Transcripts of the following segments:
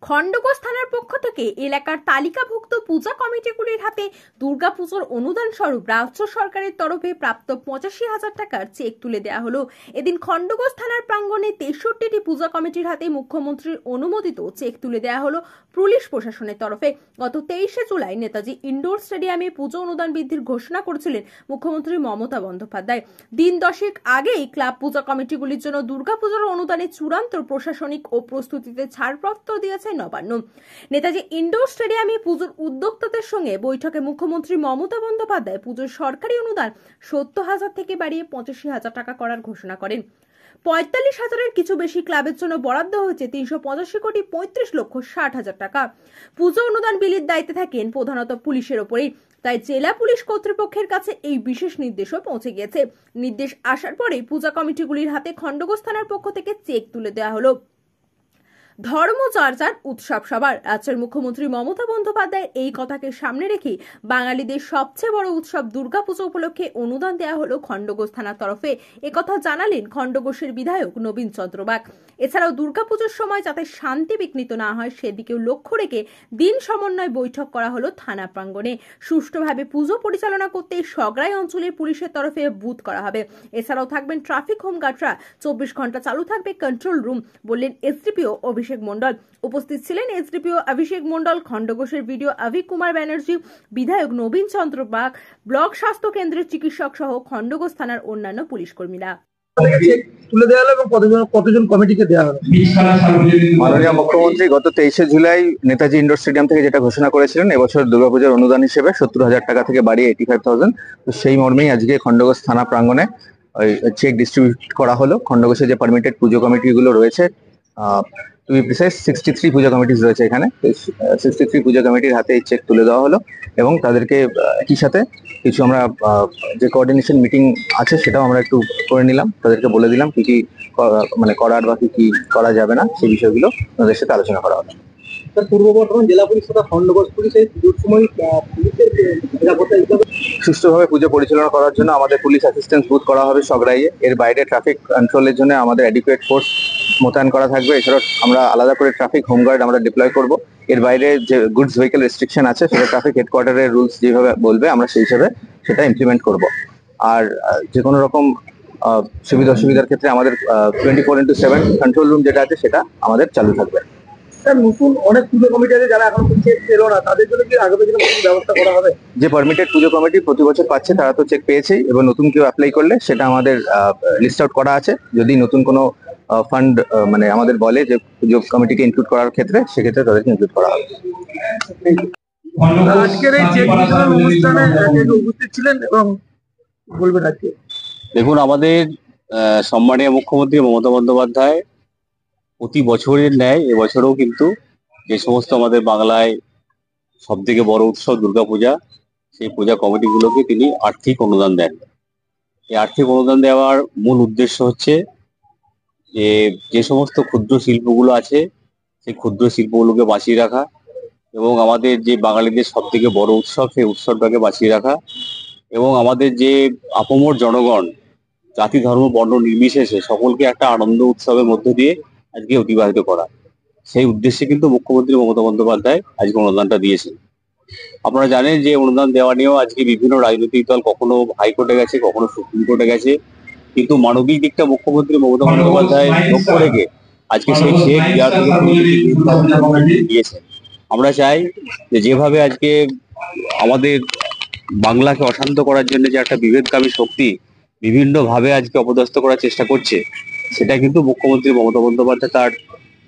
খণ্ডঘোষ থানার পক্ষ থেকে এলাকার তালিকাভুক্ত পূজা কমিটিগুলির হাতে দুর্গাপুজোর অনুদান স্বরূপ রাজ্য সরকারের তরফে প্রাপ্ত 85,000 টাকার চেক তুলে দেওয়া হলো। এদিন খণ্ডঘোষ থানার প্রাঙ্গণে 63টি পূজা কমিটির হাতে মুখ্যমন্ত্রীর অনুমোদিত চেক তুলে দেওয়া হলো পুলিশ প্রশাসনের তরফে। গত 23শে জুলাই নেতাজি ইন্ডোর স্টেডিয়ামে পুজো অনুদান বৃদ্ধির ঘোষণা করেছিলেন মুখ্যমন্ত্রী মমতা বন্দ্যোপাধ্যায়। দিন 10 আগেই ক্লাব পূজা কমিটিগুলির জন্য দুর্গাপুজোর অনুদানে চূড়ান্ত প্রশাসনিক ও প্রস্তুতিতে ছাড়পত্র দিয়েছে নবান্ন। নেতাজি ইন্ডোর স্টেডিয়ামে পুজোর উদ্যোক্তাদের সঙ্গে বৈঠকে মুখ্যমন্ত্রী মমতা বন্দ্যোপাধ্যায় পুজোর সরকারি অনুদান 70,000 থেকে বাড়িয়ে 85,000 টাকা করার ঘোষণা করেন। 45,000-এর কিছু বেশি ক্লাবের জন্য বরাদ্দ হয়েছে 385,35,60,000 টাকা। পুজো অনুদান বিলির দায়িত্বে থাকেন প্রধানত পুলিশের ওপরেই, তাই জেলা পুলিশ কর্তৃপক্ষের কাছে এই বিশেষ নির্দেশও পৌঁছে গিয়েছে। নির্দেশ আসার পরেই পূজা কমিটিগুলির হাতে খণ্ডঘোষ থানার পক্ষ থেকে চেক তুলে দেওয়া হলো। ধর্ম যার যার, উৎসব সবার। রাজ্যের মুখ্যমন্ত্রী মমতা বন্দ্যোপাধ্যায়ের এই কথাকে সামনে রেখে বাঙালিদের সবচেয়ে বড় উৎসব দুর্গাপুজো উপলক্ষে অনুদান দেওয়া হলো খণ্ডঘোষ থানার তরফে। একথা জানালেন খণ্ডঘোষের বিধায়ক নবীন চন্দ্র বাগ। এছাড়াও দুর্গাপুজোর সময় যাতে শান্তি বিঘ্নিত না হয় সেদিকেও লক্ষ্য রেখে দিন সমন্বয় বৈঠক করা হলো থানা প্রাঙ্গণে। সুষ্ঠুভাবে পুজো পরিচালনা করতে সগড়াই অঞ্চলের পুলিশের তরফে বুথ করা হবে। এছাড়াও থাকবেন ট্রাফিক হোমগার্ডরা। 24 ঘন্টা চালু থাকবে কন্ট্রোল রুম, বললেন এসডিপিও অভিষেক মন্ডল। উপস্থিত ছিলেন এসডিপিও অভিষেক মন্ডল, খণ্ডঘোষের ভিডিও অভিক কুমার ব্যানার্জি, বিধায়ক নবীন চন্দ্র বাগ, ব্লক স্বাস্থ্য কেন্দ্রের চিকিৎসক সহ খণ্ডঘোষ থানার অন্যান্য পুলিশ কর্মীরা। তুলে দেওয়া হলো এবং কতজন কমিটিকে দেওয়া হলো? মাননীয় মুখ্যমন্ত্রী গত 23শে জুলাই নেতাজি ইন্ডোর স্টেডিয়াম থেকে যেটা ঘোষণা করেছিলেন এবছর দুর্গাপূজার অনুদান হিসেবে 70,000 টাকা থেকে বাড়িয়ে 85,000, তো সেই মর্মেই আজকে খণ্ডঘোষ থানা প্রাঙ্গণে চেক ডিস্ট্রিবিউট করা হলো। খণ্ডঘোষে যে পারমিটেড পুজো কমিটিগুলো রয়েছে, টু বি প্রিসাইজ 63 পূজা কমিটিস রয়েছে এখানে, 63 পূজা কমিটির হাতে এই চেক তুলে দেওয়া হলো এবং তাদেরকে একই সাথে কিছু আমরা যে কোঅর্ডিনেশন মিটিং আছে সেটাও আমরা একটু করে নিলাম। তাদেরকে বলে দিলাম কি কি মানে করার বা কি কি করা যাবে না সেই বিষয়গুলো তাদের সাথে আলোচনা করা হলো। পূর্ব বর্ধমান জেলা পুলিশ তথা খণ্ডঘোষ পুলিশের পুজোর সময় পুলিশের নিরাপত্তা হিসাবে সুষ্ঠুভাবে পুজো পরিচালনা করার জন্য আমাদের পুলিশ অ্যাসিস্ট্যান্স বুথ করা হবে সগড়াইয়ে। এর বাইরে ট্রাফিক কন্ট্রোলের জন্য আমাদের অ্যাডিকুয়েট ফোর্স মোতায়েন করা থাকবে। এছাড়াও আমরা আলাদা করে ট্রাফিক হোমগার্ড আমরা ডিপ্লয় করব। এর বাইরে যে গুডস ভেহিকেল রেস্ট্রিকশন আছে সেটা ট্রাফিক হেডকোয়ার্টারের রুলস যেভাবে বলবে আমরা সেই হিসাবে সেটা ইমপ্লিমেন্ট করব। আর যে কোনো রকম সুবিধা অসুবিধার ক্ষেত্রে আমাদের 24/7 কন্ট্রোল রুম যেটা আছে সেটা আমাদের চালু থাকবে। নতুন অনেক পুজো কমিটি আছে যারা এখন চেক পেলো না, তাদের জন্য কি আগামী দিনে ব্যবস্থা করা হবে? যে পারমিটেড পুজো কমিটি প্রতি বছর পাচ্ছে তারা তো চেক পেয়েছেই, এবার নতুন কেউ অ্যাপ্লাই করলে সেটা আমাদের লিস্ট আউট করা আছে। যদি নতুন কোনো ফান্ড মানে আমাদের বলে যে পুজো কমিটিকে ইনক্লুড করার ক্ষেত্রে, সেক্ষেত্রে তাদেরকে ইনক্লুড করা হবে। আজকের এই চেক বিতরণ অনুষ্ঠানে উপস্থিত ছিলেন এবং বলবেন আজকে। দেখুন, আমাদের সম্মানীয় মুখ্যমন্ত্রী মমতা বন্দ্যোপাধ্যায় প্রতি বছরের ন্যায় এবছরেও কিন্তু যে সমস্ত আমাদের বাংলায় সব থেকে বড় উৎসব দুর্গাপূজা, সেই পূজা কমিটিগুলোকে তিনি আর্থিক অনুদান দেন। এই আর্থিক অনুদান দেওয়ার মূল উদ্দেশ্য হচ্ছে যে সমস্ত ক্ষুদ্র শিল্পগুলো আছে সেই ক্ষুদ্র শিল্পগুলোকে বাঁচিয়ে রাখা এবং আমাদের যে বাঙালিদের সব থেকে বড় উৎসব সেই উৎসবটাকে বাঁচিয়ে রাখা এবং আমাদের যে আপামর জনগণ জাতি ধর্ম বর্ণ নির্বিশেষে সকলকে একটা আনন্দ উৎসবের মধ্য দিয়ে আজকে অতিবাহিত করা। সেই উদ্দেশ্যে কিন্তু মুখ্যমন্ত্রী মমতা বন্দ্যোপাধ্যায় আজকে অনুদানটা দিয়েছেন। আপনারা জানেন যে অনুদান দেওয়া নিয়েও আজকে বিভিন্ন রাজনৈতিক দল কখনো হাইকোর্টে গেছে, কখনো সুপ্রিম কোর্টে গেছে, কিন্তু মানবিক দিকটা মুখ্যমন্ত্রী মমতা বন্দ্যোপাধ্যায় লক্ষ্য রেখে আজকে সেই চেক দিয়েছেন। আমরা চাই যে যেভাবে আজকে আমাদের বাংলাকে অশান্ত করার জন্য যে একটা বিভেদকামী শক্তি বিভিন্নভাবে আজকে অপদস্থ করার চেষ্টা করছে, সেটা কিন্তু মুখ্যমন্ত্রী মমতা বন্দ্যোপাধ্যায় তার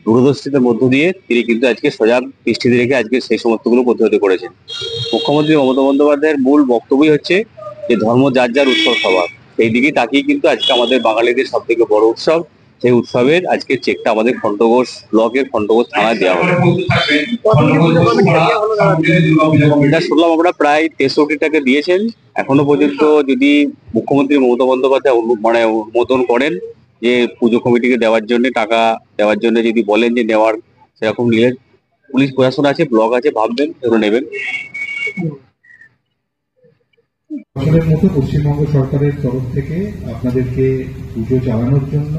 দূরদর্শিতার মধ্য দিয়ে তিনি কিন্তু আজকে সজাগ দৃষ্টিতে রেখে আজকে সেই সমস্তগুলো প্রতিহত করেছেন। মুখ্যমন্ত্রী মমতা বন্দ্যোপাধ্যায়ের মূল বক্তব্যই হচ্ছে যে ধর্ম যার যার, উৎসব সবার। সেই দিকে তাকিয়ে কিন্তু আজকে আমাদের বাঙালিদের সব থেকে বড় উৎসব, সেই উৎসবের আজকে চেকটা আমাদের খণ্ডঘোষ ব্লকের খণ্ডঘোষ থানায় দেওয়া হবে। এটা শুনলাম আমরা প্রায় 63টাকে দিয়েছেন। এখনো পর্যন্ত যদি মুখ্যমন্ত্রী মমতা বন্দ্যোপাধ্যায় মানে অনুমোদন করেন যে পুজো কমিটিকে দেওয়ার জন্য টাকা দেওয়ার জন্য, যদি বলেন যে নেওয়ার সেরকম নিলে পুলিশ প্রশাসন আছে, ব্লক আছে, ভাববেন এগুলো নেবেন। বছরের মতো পশ্চিমবঙ্গ সরকারের তরফ থেকে আপনাদেরকে পুজো চালানোর জন্য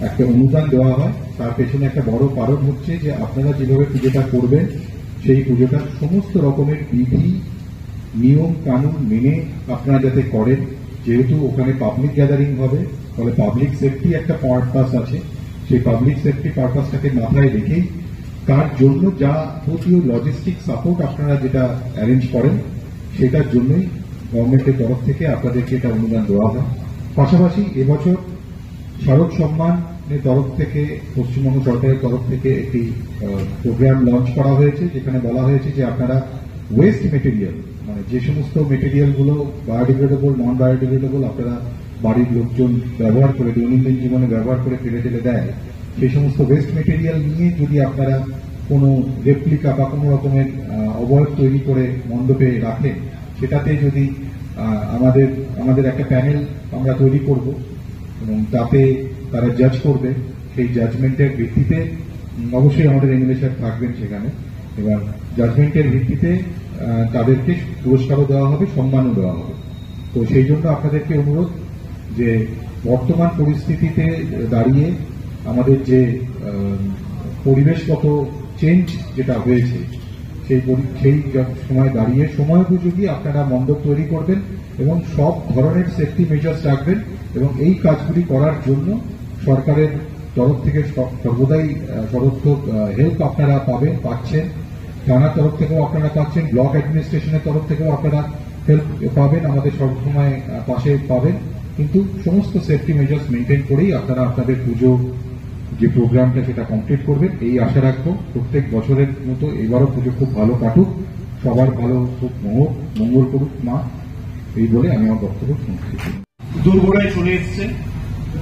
একটা অনুদান দেওয়া হয়। তার পেছনে একটা বড় কারণ হচ্ছে যে আপনারা যেভাবে পুজোটা করবেন সেই পুজোটা সমস্ত রকমের বিধি নিয়ম কানুন মেনে আপনারা যাতে করেন। যেহেতু ওখানে পাবলিক গ্যাদারিং হবে, ফলে পাবলিক সেফটি একটা পারপাস আছে, সেই পাবলিক সেফটি পারপাসটাকে মাথায় রেখেই তার জন্য যা প্রতিও লজিস্টিক সাপোর্ট আপনারা যেটা অ্যারেঞ্জ করেন সেটার জন্যই গভর্নমেন্টের তরফ থেকে আপনাদেরকে এটা অনুদান দেওয়া হয়। পাশাপাশি এবছর শারদ সম্মানের তরফ থেকে পশ্চিমবঙ্গ সরকারের তরফ থেকে একটি প্রোগ্রাম লঞ্চ করা হয়েছে, যেখানে বলা হয়েছে যে আপনারা ওয়েস্ট মেটেরিয়াল, মানে যে সমস্ত মেটেরিয়ালগুলো বায়োডিগ্রেডেবল নন বায়োডিগ্রেডেবল আপনারা বাড়ির লোকজন ব্যবহার করে দৈনন্দিন জীবনে ব্যবহার করে ফেলে ফেলে দেয়, সেই সমস্ত ওয়েস্ট মেটেরিয়াল নিয়ে যদি আপনারা কোনো রেপ্লিকা বা কোনো রকমের অবয়ব তৈরি করে মণ্ডপে রাখেন, সেটাতে যদি আমাদের একটা প্যানেল আমরা তৈরি করব এবং তাতে তারা জাজ করবে। সেই জাজমেন্টের ভিত্তিতে অবশ্যই আমাদের এমএলএ সাহেব থাকবেন সেখানে, এবার জাজমেন্টের ভিত্তিতে তাদেরকে পুরস্কারও দেওয়া হবে, সম্মানও দেওয়া হবে। তো সেই জন্য আপনাদেরকে অনুরোধ যে বর্তমান পরিস্থিতিতে দাঁড়িয়ে আমাদের যে পরিবেশগত চেঞ্জ যেটা হয়েছে সেই সময় দাঁড়িয়ে সময় উপযোগী আপনারা মণ্ডপ তৈরি করবেন এবং সব ধরনের সেফটি মেজার্স রাখবেন এবং এই কাজগুলি করার জন্য সরকারের তরফ থেকে সর্বদাই সর্বোত্তম হেল্প আপনারা পাচ্ছেন। থানার তরফ থেকেও আপনারা পাচ্ছেন, ব্লক অ্যাডমিনিস্ট্রেশনের তরফ থেকেও আপনারা হেল্প পাবেন, আমাদের সবসময় পাশে পাবেন। কিন্তু সমস্ত সেফটি মেজার্স মেনটেন করেই আপনারা আপনাদের পুজো যে প্রোগ্রামটা সেটা কমপ্লিট করবেন, এই আশা রাখবো। প্রত্যেক বছরের মতো এবারও পুজো খুব ভালো কাটুক, সবার ভালো খুব মঙ্গল করুক মা, এই বলে আমি আমার বক্তব্য শুনছি। দোরগোড়ায় চলে এসছে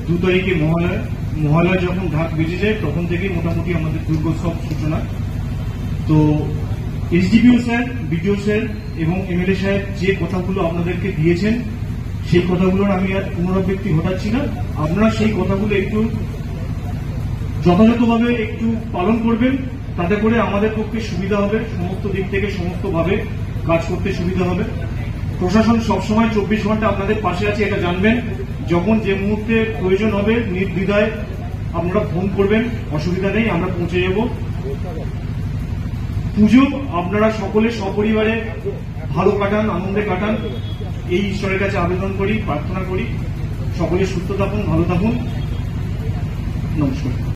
2 তারিখে মহালয়া যখন ঢাক বেজে যায় তখন থেকে মোটামুটি আমাদের দুর্গোৎসব সূচনা। তো এসডিপিও স্যার, বিডিও স্যার এবং এমএলএ সাহেব যে কথাগুলো আপনাদেরকে দিয়েছেন সেই কথাগুলোর আমি আর পুনরাবৃত্তি ঘটাচ্ছি না। আপনারা সেই কথাগুলো একটু যথাযথভাবে একটু পালন করবেন, তাতে করে আমাদের পক্ষে সুবিধা হবে, সমস্ত দিক থেকে সমস্তভাবে কাজ করতে সুবিধা হবে। প্রশাসন সবসময় 24 ঘন্টা আপনাদের পাশে আছে, এটা জানবেন। যখন যে মুহূর্তে প্রয়োজন হবে নির্দ্বিধায় আপনারা ফোন করবেন, অসুবিধা নেই, আমরা পৌঁছে যাব। পুজো আপনারা সকলে সপরিবারে ভালো কাটান, আনন্দে কাটান, এই ঈশ্বরের কাছে আবেদন করি, প্রার্থনা করি। সকলে সুস্থ থাকুন, ভালো থাকুন। নমস্কার।